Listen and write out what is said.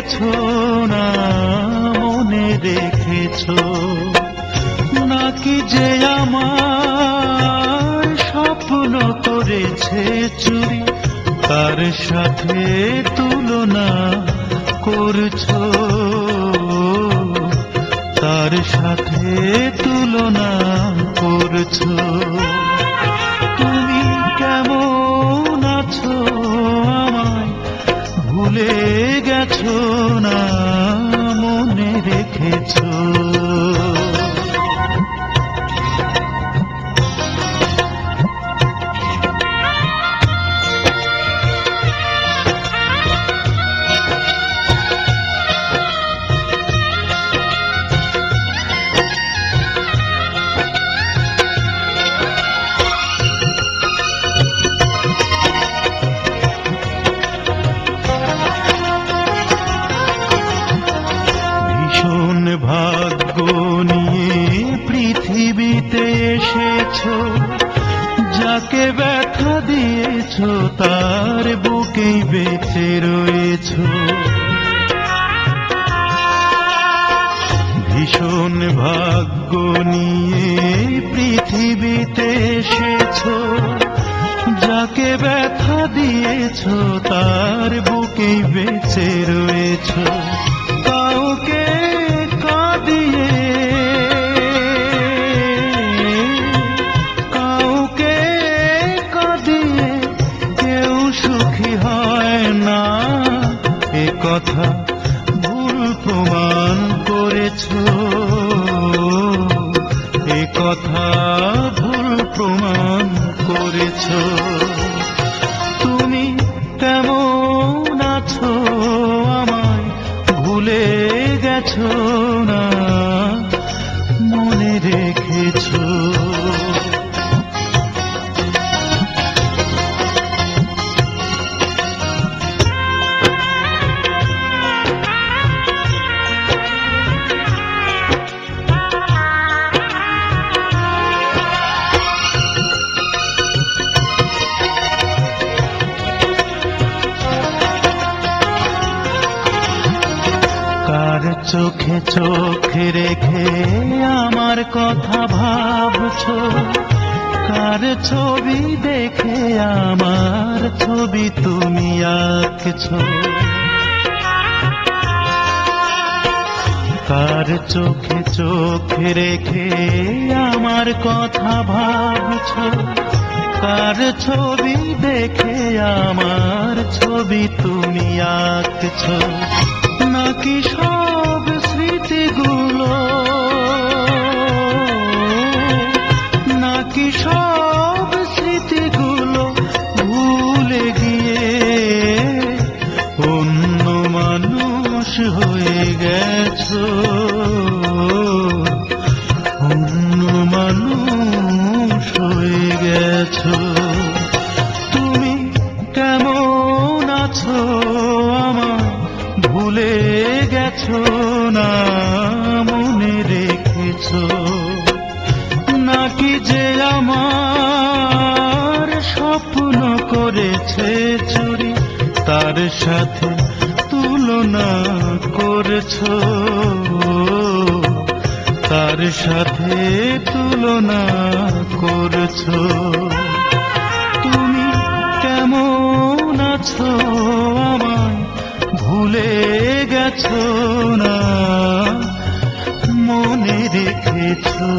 গেছো না মনে রেখেছো, নাকি যে আমার স্বপ্ন করেছে চুরি, তার সাথে তুলনা করছো, তার সাথে তুলনা করছো। তুমি কেমন আছো আমায় ভুলে গেছো না মনে রেখেছো। ভাগ্য নিয়ে পৃথিবীতে এসেছো, যাকে ব্যথা দিয়েছো তার বুকেই বেঁচে রয়েছো। ভীষণ ভাগ্য নিয়ে পৃথিবীতে এসেছো, যাকে ব্যথা দিয়েছো তার বুকেই বেঁচে রয়েছো। কাউকে কথা ভুল প্রমাণ করেছো, এ কথা ভুল প্রমাণ করেছো। তুমি কেমন আছো আমায় ভুলে গেছো না মনে রেখেছো। কার চোখে চোখে রেখে আমার কথা ভাবছো, কার ছবি দেখে আমার ছবি তুমি আঁকছো। কার চোখে চোখে রেখে আমার কথা ভাবছো, কার ছবি দেখে আমার ছবি তুমি আঁকছো। নাকি সব স্মৃতিগুলো, নাকি সব স্মৃতিগুলো ভুলে গিয়ে অন্য মানুষ হয়ে গেছো, অন্য মানুষ হয়ে গেছো। তুমি কেমন আছো আমায় ভুলে গেছো না মনে রেখেছো, নাকি যে আমার স্বপ্ন করেছে চুরি, তার সাথে তুলনা করছো, তার সাথে তুলনা করছো। তুমি কেমন আছো আমায় ভুলে গেছো না মনে রেখেছো।